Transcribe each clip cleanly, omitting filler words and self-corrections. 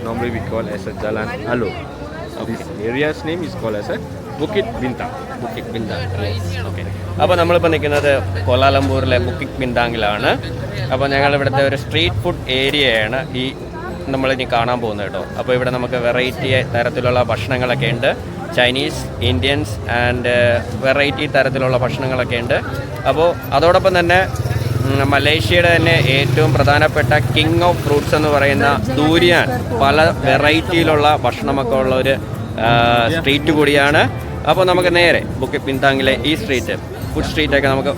normally we call as a Jalan Alo. This area's name is called as a Bukit Bintang. Booking ബിന്താങ്. Okay, അപ്പോൾ നമ്മളിപ്പോൾ നിൽക്കുന്നത് കോലാലംപൂരിലെ booking ബിന്താങ്ങിലാണ്. അപ്പോൾ ഞങ്ങൾ ഇവിടുത്തെ ഒരു സ്ട്രീറ്റ് ഫുഡ് ഏരിയയാണ് ഈ നമ്മളിനി കാണാൻ പോകുന്നത് കേട്ടോ. അപ്പോൾ ഇവിടെ നമുക്ക് വെറൈറ്റി തരത്തിലുള്ള ഭക്ഷണങ്ങളൊക്കെ ഉണ്ട്. ചൈനീസ്, ഇന്ത്യൻസ് ആൻഡ് വെറൈറ്റി തരത്തിലുള്ള ഭക്ഷണങ്ങളൊക്കെ ഉണ്ട്. അപ്പോൾ അതോടൊപ്പം തന്നെ മലേഷ്യയുടെ തന്നെ ഏറ്റവും പ്രധാനപ്പെട്ട കിങ് ഓഫ് ഫ്രൂട്ട്സ് എന്ന് പറയുന്ന ദൂരിയാൻ, പല വെറൈറ്റിയിലുള്ള ഭക്ഷണമൊക്കെ ഉള്ള ഒരു സ്ട്രീറ്റ് കൂടിയാണ്. അപ്പോൾ നമുക്ക് നേരെ ബുക്കിംഗ് ബിന്താങ്ങിലെ ഈ സ്ട്രീറ്റ്, ഫുഡ് സ്ട്രീറ്റൊക്കെ നമുക്ക്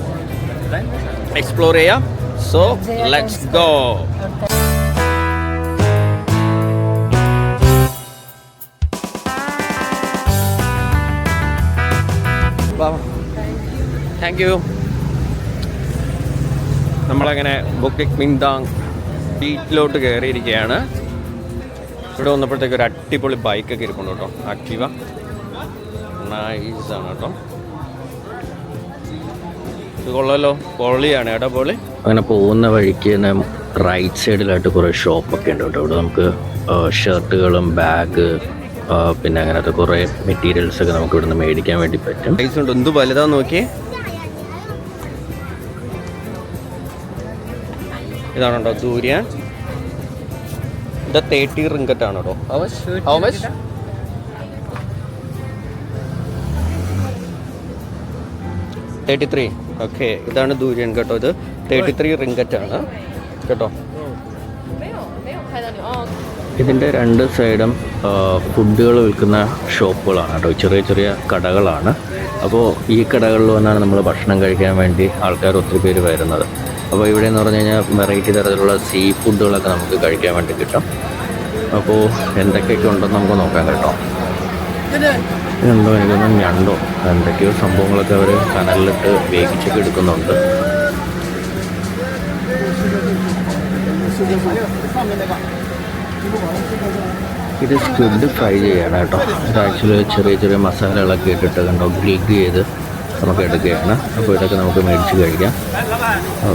എക്സ്പ്ലോർ ചെയ്യാം. So let's go. Thank you. നമ്മളങ്ങനെ ബുക്കിംഗ് ബിന്താങ് ബീച്ചിലോട്ട് കയറിയിരിക്കുകയാണ്. ഇവിടെ വന്നപ്പോഴത്തേക്ക് ഒരു അടിപൊളി ബൈക്കൊക്കെ ഇരിപ്പുണ്ട് കേട്ടോ. ആക്റ്റീവ നൈസാണ് കേട്ടോ. ഇത് കൊള്ളല്ലോ, പൊളിയാണ് കേട്ടോ, പൊളി. അങ്ങനെ പോകുന്ന വഴിക്ക് തന്നെ റൈറ്റ് സൈഡിലായിട്ട് കുറേ ഷോപ്പൊക്കെ ഉണ്ട് കേട്ടോ. ഇവിടെ നമുക്ക് ഷർട്ടുകളും ബാഗ് പിന്നെ അങ്ങനത്തെ കുറേ മെറ്റീരിയൽസൊക്കെ നമുക്ക് ഇവിടെ നിന്ന് മേടിക്കാൻ വേണ്ടി പറ്റും. പ്രൈസ് ഉണ്ട്, എന്ത് വലുതാന്ന് നോക്കിയേ. ഇതാണോ ദൂരിയാൻ. ഇത് 30 റിങ്കറ്റാണ് കേട്ടോ. How much? 33. ഓക്കെ, ഇതാണ് ദൂരിയാൻ കേട്ടോ. ഇത് 33 റിങ്കറ്റാണ് കേട്ടോ. ഇതിൻ്റെ രണ്ട് സൈഡും ഫുഡുകൾ വിൽക്കുന്ന ഷോപ്പുകളാണ് കേട്ടോ. ചെറിയ ചെറിയ കടകളാണ്. അപ്പോൾ ഈ കടകളിൽ വന്നാണ് നമ്മൾ ഭക്ഷണം കഴിക്കാൻ വേണ്ടി ആൾക്കാർ ഒത്തിരി പേര് വരുന്നത്. അപ്പോൾ ഇവിടെ എന്ന് പറഞ്ഞു കഴിഞ്ഞാൽ വെറൈറ്റി തരത്തിലുള്ള സീ ഫുഡുകളൊക്കെ നമുക്ക് കഴിക്കാൻ വേണ്ടി കിട്ടും. അപ്പോൾ എന്തൊക്കെയൊക്കെ ഉണ്ടെന്ന് നമുക്ക് നോക്കാം കേട്ടോ. ഇതെന്തോ എനിക്കൊന്നും ഞണ്ടോ എന്തൊക്കെയോ സംഭവങ്ങളൊക്കെ അവർ കനലിലിട്ട് വേവിച്ചൊക്കെ എടുക്കുന്നുണ്ട്. ഇത് സ്ക്വിഡ് ഫ്രൈ ചെയ്യാണ് കേട്ടോ. ഇത് ആക്ച്വലി ചെറിയ ചെറിയ മസാലകളൊക്കെ ഇട്ടിട്ട് കണ്ടോ ഗ്രിഗ് ചെയ്ത് നമുക്ക് എടുക്കുകയാണ്. അപ്പോൾ ഇതൊക്കെ നമുക്ക് മേടിച്ച് കഴിക്കാം.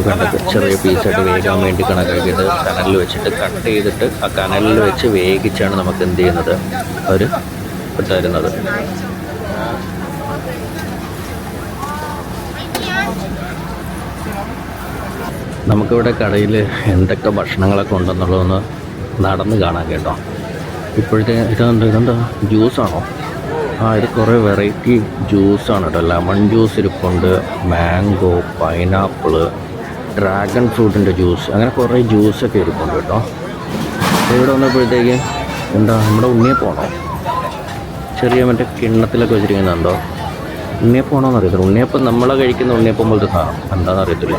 കണ്ടൊക്കെ ചെറിയ പീസായിട്ട് വേകാൻ വേണ്ടി കണക്കാക്കിയിട്ട് കനലിൽ വെച്ചിട്ട് കട്ട് ചെയ്തിട്ട് ആ കനലിൽ വെച്ച് വേവിച്ചാണ് നമുക്ക് എന്ത് ചെയ്യുന്നത് അവർ തരുന്നത്. നമുക്കിവിടെ കടയിൽ എന്തൊക്കെ ഭക്ഷണങ്ങളൊക്കെ ഉണ്ടെന്നുള്ളതൊന്ന് നടന്ന് കാണാം കേട്ടോ. ഇപ്പോഴത്തെ ഇതെന്താ ജ്യൂസാണോ? ഇത് കുറേ വെറൈറ്റി ജ്യൂസാണ് കേട്ടോ. ലെമൺ ജ്യൂസ് ഇരിപ്പുണ്ട്, മാംഗോ, പൈനാപ്പിള്, ഡ്രാഗൺ ഫ്രൂട്ടിൻ്റെ ജ്യൂസ്, അങ്ങനെ കുറേ ജ്യൂസൊക്കെ ഇരിപ്പുണ്ട് കേട്ടോ. ഇവിടെ വന്നപ്പോഴത്തേക്ക് എന്താ നമ്മുടെ ഉണ്ണിയപ്പമാണോ? ചെറിയ മറ്റേ കിണ്ണത്തിലൊക്കെ വെച്ചിരിക്കുന്നുണ്ടോ? ഉണ്ണിയപ്പമാണോ എന്നറിയത്തില്ല. ഉണ്ണിയപ്പം നമ്മളെ കഴിക്കുന്ന ഉണ്ണിയപ്പം പോലത്തെ സാധനം എന്താണെന്ന് അറിയത്തില്ല.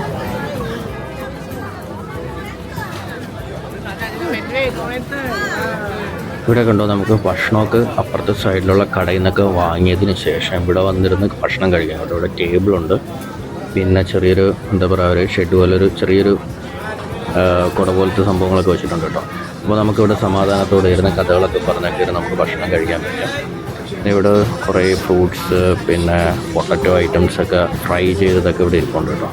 ഇവിടെ കണ്ടോ നമുക്ക് ഭക്ഷണമൊക്കെ അപ്പുറത്തെ സൈഡിലുള്ള കടയിൽ നിന്നൊക്കെ വാങ്ങിയതിന് ശേഷം ഇവിടെ വന്നിരുന്ന് ഭക്ഷണം കഴിക്കാം കേട്ടോ. ഇവിടെ ടേബിളുണ്ട്, പിന്നെ ചെറിയൊരു എന്താ പറയുക ഒരു ഷെഡ് പോലെ ഒരു ചെറിയൊരു കുട പോലത്തെ സംഭവങ്ങളൊക്കെ വെച്ചിട്ടുണ്ട് കേട്ടോ. അപ്പോൾ നമുക്കിവിടെ സമാധാനത്തോടെ ഇരുന്ന് കഥകളൊക്കെ പറഞ്ഞൊക്കെ നമുക്ക് ഭക്ഷണം കഴിക്കാൻ പറ്റും. ഇവിടെ കുറേ ഫ്രൂട്ട്സ് പിന്നെ പൊട്ടറ്റോ ഐറ്റംസൊക്കെ ഫ്രൈ ചെയ്തതൊക്കെ ഇവിടെ ഇരിപ്പുണ്ട് കേട്ടോ.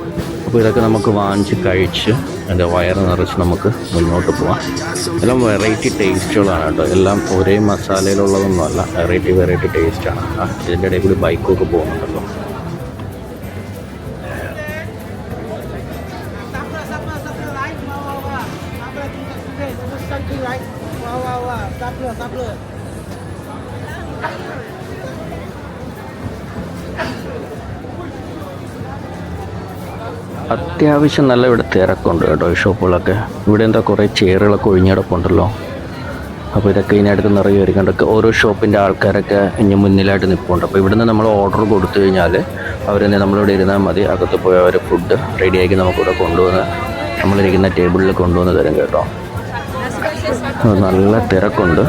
അപ്പോൾ ഇതൊക്കെ നമുക്ക് വാങ്ങിച്ച് കഴിച്ച് എൻ്റെ വയറ് നിറച്ച് നമുക്ക് മുന്നോട്ട് പോകാം. എല്ലാം വെറൈറ്റി ടേസ്റ്റുകളാണ് കേട്ടോ. എല്ലാം ഒരേ മസാലയിലുള്ളതൊന്നുമല്ല, വെറൈറ്റി ടേസ്റ്റാണ്. ഇതിൻ്റെ ഇടയിൽ കൂടി ബൈക്കൊക്കെ പോകുന്നുണ്ടല്ലോ. അത്യാവശ്യം നല്ല ഇവിടെ തിരക്കുണ്ട് കേട്ടോ ഈ ഷോപ്പുകളൊക്കെ. ഇവിടെ എന്താ കുറേ ചെയറുകളൊക്കെ ഒഴിഞ്ഞിടപ്പുണ്ടല്ലോ. അപ്പോൾ ഇതൊക്കെ ഇതിനടുത്ത് നിറയുമായിരിക്കും. ഓരോ ഷോപ്പിൻ്റെ ആൾക്കാരൊക്കെ ഇനി മുന്നിലായിട്ട് നിൽപ്പുണ്ട്. അപ്പോൾ ഇവിടുന്ന് നമ്മൾ ഓർഡർ കൊടുത്തു കഴിഞ്ഞാൽ അവരെന്നെ നമ്മളിവിടെ ഇരുന്നാൽ മതി. അകത്ത് പോയി അവർ ഫുഡ് റെഡിയാക്കി നമുക്കിവിടെ കൊണ്ടുവന്ന് നമ്മളിരിക്കുന്ന ടേബിളിൽ കൊണ്ടുവന്ന് തരും കേട്ടോ. നല്ല തിരക്കുണ്ട്.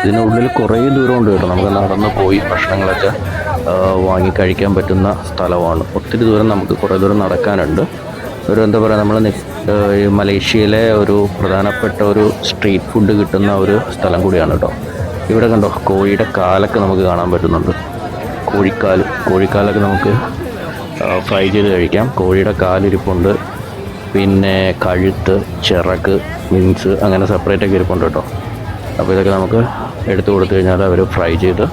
ഇതിനുള്ളിൽ കുറേ ദൂരമുണ്ട് കേട്ടോ. നമുക്ക് നടന്ന് പോയി ഭക്ഷണങ്ങളൊക്കെ വാങ്ങി കഴിക്കാൻ പറ്റുന്ന സ്ഥലമാണ്. ഒത്തിരി ദൂരം നമുക്ക് കുറേ ദൂരം നടക്കാനുണ്ട്. ഒരു എന്താ പറയുക നമ്മൾ മലേഷ്യയിലെ ഒരു പ്രധാനപ്പെട്ട ഒരു സ്ട്രീറ്റ് ഫുഡ് കിട്ടുന്ന ഒരു സ്ഥലം കൂടിയാണ് കേട്ടോ. ഇവിടെ കണ്ടോ കോഴിയുടെ കാലൊക്കെ നമുക്ക് കാണാൻ പറ്റുന്നുണ്ട്. കോഴിക്കാലൊക്കെ നമുക്ക് ഫ്രൈ ചെയ്ത് കഴിക്കാം. കോഴിയുടെ കാലിരിപ്പുണ്ട്, പിന്നെ കഴുത്ത്, ചിറക്, വിങ്സ് അങ്ങനെ സെപ്പറേറ്റൊക്കെ ഇരിപ്പുണ്ട് കേട്ടോ. അപ്പോൾ ഇതൊക്കെ നമുക്ക് എടുത്തു കൊടുത്തു കഴിഞ്ഞാൽ അവർ ഫ്രൈ ചെയ്ത്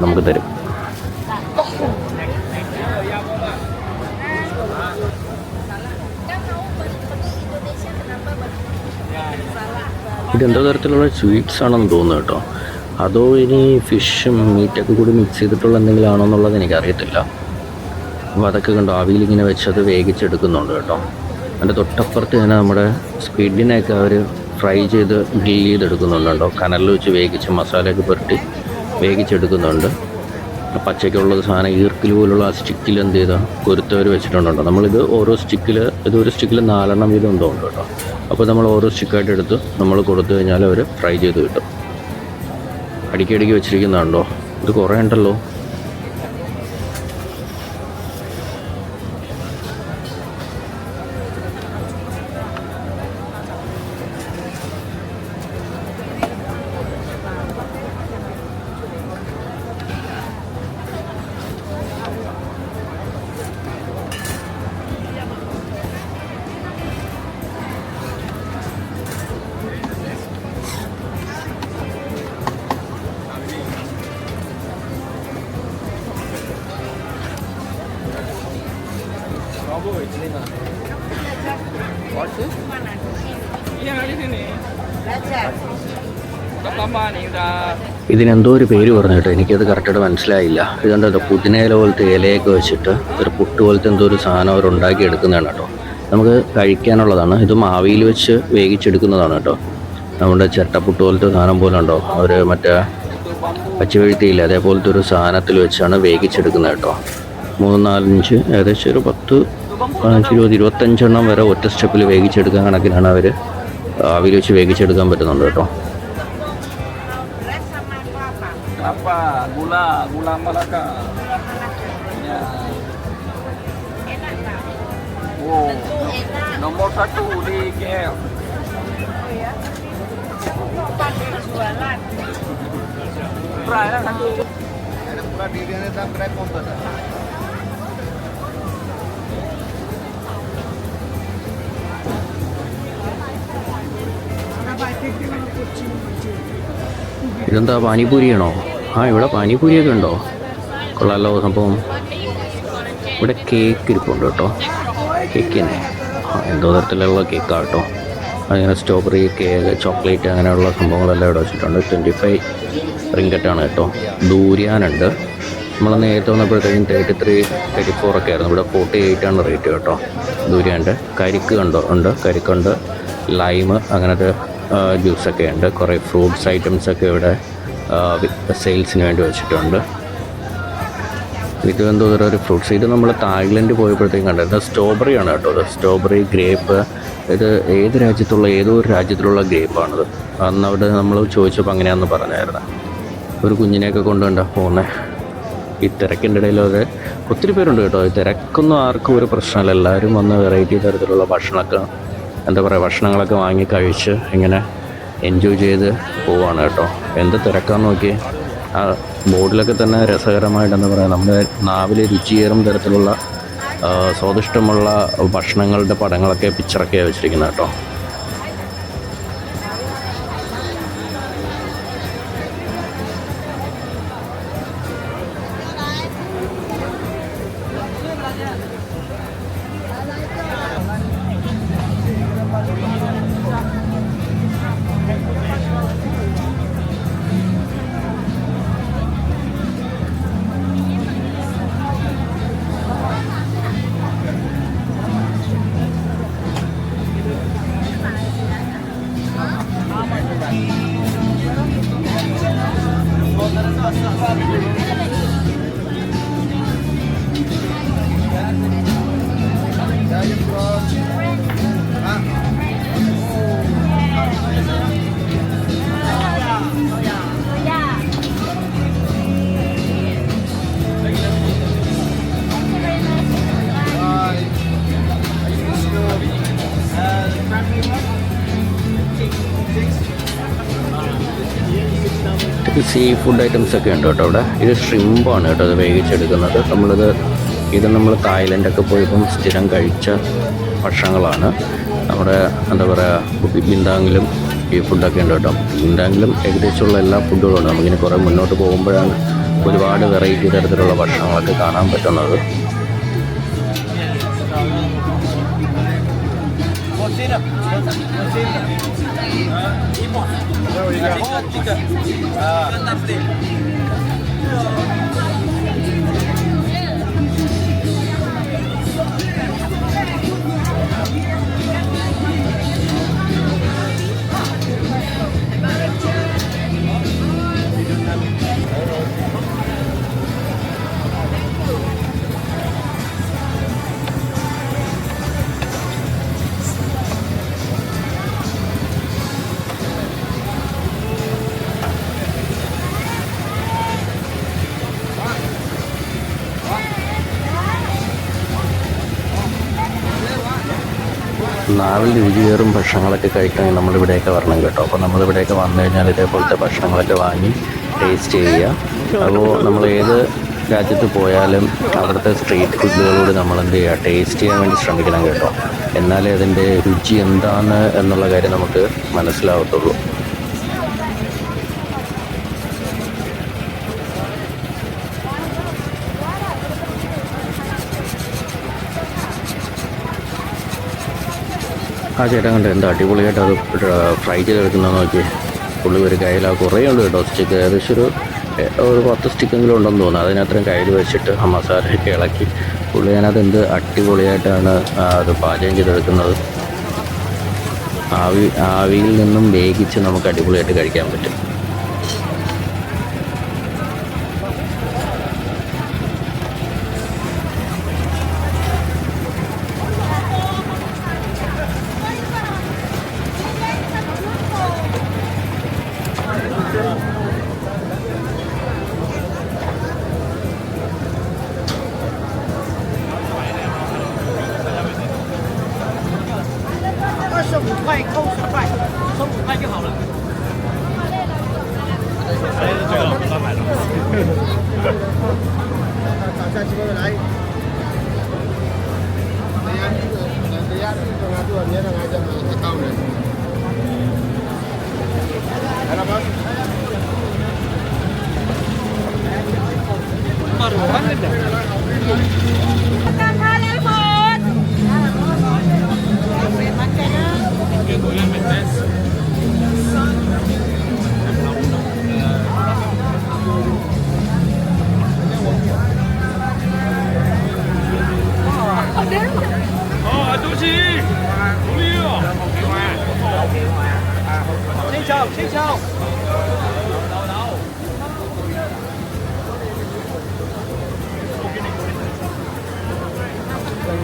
നമുക്ക് തരും. ഇതെന്തോ തരത്തിലുള്ള സ്വീറ്റ്സ് ആണെന്ന് തോന്നുന്നു കേട്ടോ. അതോ ഇനി ഫിഷും മീറ്റൊക്കെ കൂടി മിക്സ് ചെയ്തിട്ടുള്ള എന്തെങ്കിലും ആണോ എന്നുള്ളത് എനിക്കറിയത്തില്ല. അപ്പോൾ അതൊക്കെ കണ്ടോ ആവിയിലിങ്ങനെ വെച്ചത് വേവിച്ചെടുക്കുന്നുണ്ട് കേട്ടോ. അതിൻ്റെ തൊട്ടപ്പുറത്ത് തന്നെ നമ്മുടെ സ്ക്വിഡിനെയൊക്കെ അവർ ഫ്രൈ ചെയ്ത് ഗ്രിൽ ചെയ്തെടുക്കുന്നുണ്ട് കേട്ടോ. കനലിൽ വെച്ച് വേവിച്ച് മസാലയൊക്കെ പുരട്ടി വേവിച്ചെടുക്കുന്നുണ്ട്. പച്ചയ്ക്കുള്ളത് സാധനം ഈർക്കിൽ പോലുള്ള ആ സ്റ്റിക്കിൽ എന്ത് ചെയ്താൽ കൊരുത്തവർ വെച്ചിട്ടുണ്ടോ. നമ്മളിത് ഓരോ സ്റ്റിക്കിൽ ഒരു സ്റ്റിക്കിൽ 4 വീതം എന്തോ ഉണ്ട് കേട്ടോ. അപ്പോൾ നമ്മൾ ഓരോ സ്റ്റിക്കായിട്ട് എടുത്ത് നമ്മൾ കൊടുത്തു കഴിഞ്ഞാൽ അവർ ഫ്രൈ ചെയ്ത് കിട്ടും. അടുക്കി വെച്ചിരിക്കുന്നതുണ്ടോ, ഇത് കുറേ ഉണ്ടല്ലോ. ഇതിനെന്തോ ഒരു പേര് പറഞ്ഞു കേട്ടോ, എനിക്കത് കറക്റ്റായിട്ട് മനസ്സിലായില്ല. ഇതെന്താ പുതിനയില പോലത്തെ ഇലയൊക്കെ വെച്ചിട്ട് ഒരു പുട്ട് പോലത്തെ എന്തോ ഒരു സാധനം അവർ ഉണ്ടാക്കി എടുക്കുന്നതാണ് കേട്ടോ. നമുക്ക് കഴിക്കാനുള്ളതാണ്. ഇത് മാവിയിൽ വെച്ച് വേവിച്ചെടുക്കുന്നതാണ് കേട്ടോ. നമ്മുടെ ചിരട്ടപ്പുട്ട് പോലത്തെ സാധനം പോലെ ഉണ്ടോ, അവർ മറ്റേ പച്ചവെഴുത്തിയില്ല അതേപോലത്തെ ഒരു സാധനത്തിൽ വെച്ചാണ് വേവിച്ചെടുക്കുന്നത് കേട്ടോ. 3, 4, 5 ഏകദേശം ഒരു 10, 15, 20, 25 വരെ ഒറ്റ സ്റ്റെപ്പിൽ വേവിച്ചെടുക്കാൻ കണക്കിനാണ് അവർ ആവിയിൽ വെച്ച് വേവിച്ചെടുക്കാൻ പറ്റുന്നുണ്ട് കേട്ടോ. gula Malaka. Oh, nomor 1 di KL. Berapa satu? Ada pura dirinya dalam berapa konten? ഇതെന്താ പാനിപൂരിയാണോ? ഇവിടെ പാനിപൂരിയൊക്കെ ഉണ്ടോ? കൊള്ളാമല്ലോ സംഭവം. ഇവിടെ കേക്ക് ഇരിപ്പുണ്ട് കേട്ടോ. കേക്ക് തന്നെ എന്തോ തരത്തിലുള്ള കേക്കാണ് കേട്ടോ. അങ്ങനെ സ്ട്രോബെറി കേക്ക്, ചോക്ലേറ്റ് അങ്ങനെയുള്ള സംഭവങ്ങളെല്ലാം ഇവിടെ വെച്ചിട്ടുണ്ട്. 25 റിങ്കറ്റാണ് കേട്ടോ. ദൂരിയാനുണ്ട്. നമ്മൾ നേരത്തെ വന്നപ്പോഴത്തേക്കും 33, 34 ഒക്കെ ആയിരുന്നു. ഇവിടെ 48 റേറ്റ് കേട്ടോ. ദൂരിയാൻ്റെ കരിക്ക് ഉണ്ട്, കരിക്കുണ്ട്, ലൈമ് അങ്ങനത്തെ ജ്യൂസൊക്കെ ഉണ്ട്. കുറേ ഫ്രൂട്ട്സ് ഐറ്റംസൊക്കെ ഇവിടെ സെയിൽസിന് വേണ്ടി വെച്ചിട്ടുണ്ട്. ഇത് എന്തോ ഒരു ഫ്രൂട്ട്സ്. ഇത് നമ്മൾ തായ്ലൻഡ് പോയപ്പോഴത്തേക്കും കണ്ടത് സ്ട്രോബെറിയാണ് കേട്ടോ. അത് സ്ട്രോബെറി, ഗ്രേപ്പ്. ഇത് ഏത് രാജ്യത്തുള്ള ഏതോ ഒരു രാജ്യത്തിലുള്ള ഗ്രേപ്പാണിത്. അന്ന് അവിടെ നമ്മൾ ചോദിച്ചപ്പോൾ അങ്ങനെയാണെന്ന് പറഞ്ഞായിരുന്നു. ഒരു കുഞ്ഞിനെയൊക്കെ കൊണ്ടുകൊണ്ടാണ് പോകുന്നത്. ഈ തിരക്കിൻ്റെ ഇടയിൽ അത് ഒത്തിരി പേരുണ്ട് കേട്ടോ. ഈ തിരക്കൊന്നും ആർക്കും ഒരു പ്രശ്നമല്ല. എല്ലാവരും വന്ന് വെറൈറ്റി തരത്തിലുള്ള ഭക്ഷണങ്ങളൊക്കെ വാങ്ങി കഴിച്ച് ഇങ്ങനെ എൻജോയ് ചെയ്ത് പോവാണ് കേട്ടോ. എന്ത് തിരക്കാന്ന് നോക്കി. ആ ബോർഡിലൊക്കെ തന്നെ രസകരമായിട്ട് എന്താ പറയുക, നമ്മുടെ നാവിൽ രുചിയേറും തരത്തിലുള്ള സ്വാദിഷ്ടമുള്ള ഭക്ഷണങ്ങളുടെ പടങ്ങളൊക്കെ പിക്ചറൊക്കെ വെച്ചിരിക്കുന്നത് കേട്ടോ. സീ ഫുഡ് ഐറ്റംസൊക്കെ ഉണ്ട് കേട്ടോ ഇവിടെ. ഇത് ഷ്രിമ്പാണ് കേട്ടോ. അത് വേവിച്ചെടുക്കുന്നത്. ഇത് നമ്മൾ തായ്ലൻഡൊക്കെ പോയപ്പം സ്ഥിരം കഴിച്ച ഭക്ഷണങ്ങളാണ്. നമ്മുടെ എന്താ പറയുക, ബിന്താങ്ങിലും സീ ഫുഡൊക്കെ ഉണ്ട് കേട്ടോ. ബിന്താങ്ങിലും ഏകദേശമുള്ള എല്ലാ ഫുഡുകളും ഉണ്ട്. നമുക്കിനി കുറേ മുന്നോട്ട് പോകുമ്പോഴാണ് ഒരുപാട് വെറൈറ്റി തരത്തിലുള്ള ഭക്ഷണങ്ങളൊക്കെ കാണാൻ പറ്റുന്നത്. നാവിൽ രുചിയേറും ഭക്ഷണങ്ങളൊക്കെ കഴിക്കണമെങ്കിൽ നമ്മളിവിടെയൊക്കെ വരണം കേട്ടോ. അപ്പോൾ നമ്മളിവിടെയൊക്കെ വന്നു കഴിഞ്ഞാൽ ഇതേപോലത്തെ ഭക്ഷണങ്ങളൊക്കെ വാങ്ങി ടേസ്റ്റ് ചെയ്യുക. അപ്പോൾ നമ്മൾ ഏത് രാജ്യത്ത് പോയാലും അവിടുത്തെ സ്ട്രീറ്റ് ഫുഡുകളോട് നമ്മൾ എന്ത് ചെയ്യുക, ടേസ്റ്റ് ചെയ്യാൻ വേണ്ടി ശ്രമിക്കണം കേട്ടോ. എന്നാലേ അതിൻ്റെ രുചി എന്താണ് എന്നുള്ള കാര്യം നമുക്ക് മനസ്സിലാവത്തുള്ളൂ. ആ ചേട്ടൻ കണ്ട് എന്താ അടിപൊളിയായിട്ട് അത് ഫ്രൈ ചെയ്തെടുക്കുന്നതെന്ന് നോക്കി. പുള്ളി ഒരു കയ്യിൽ കുറേ ഉണ്ട് കേട്ടോ സ്റ്റിക്ക്. ഏകദേശം ഒരു 10 സ്റ്റിക്കെങ്കിലും ഉണ്ടെന്ന് തോന്നുന്നു. അതിനത്രയും കയ്യിൽ വെച്ചിട്ട് ആ മസാലയൊക്കെ ഇളക്കി പുള്ളി അതിനകത്ത് എന്ത് അടിപൊളിയായിട്ടാണ് അത് പാചകം ചെയ്തെടുക്കുന്നത്. ആവിയിൽ നിന്നും വേവിച്ച് നമുക്ക് അടിപൊളിയായിട്ട് കഴിക്കാൻ പറ്റും.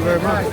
Very much.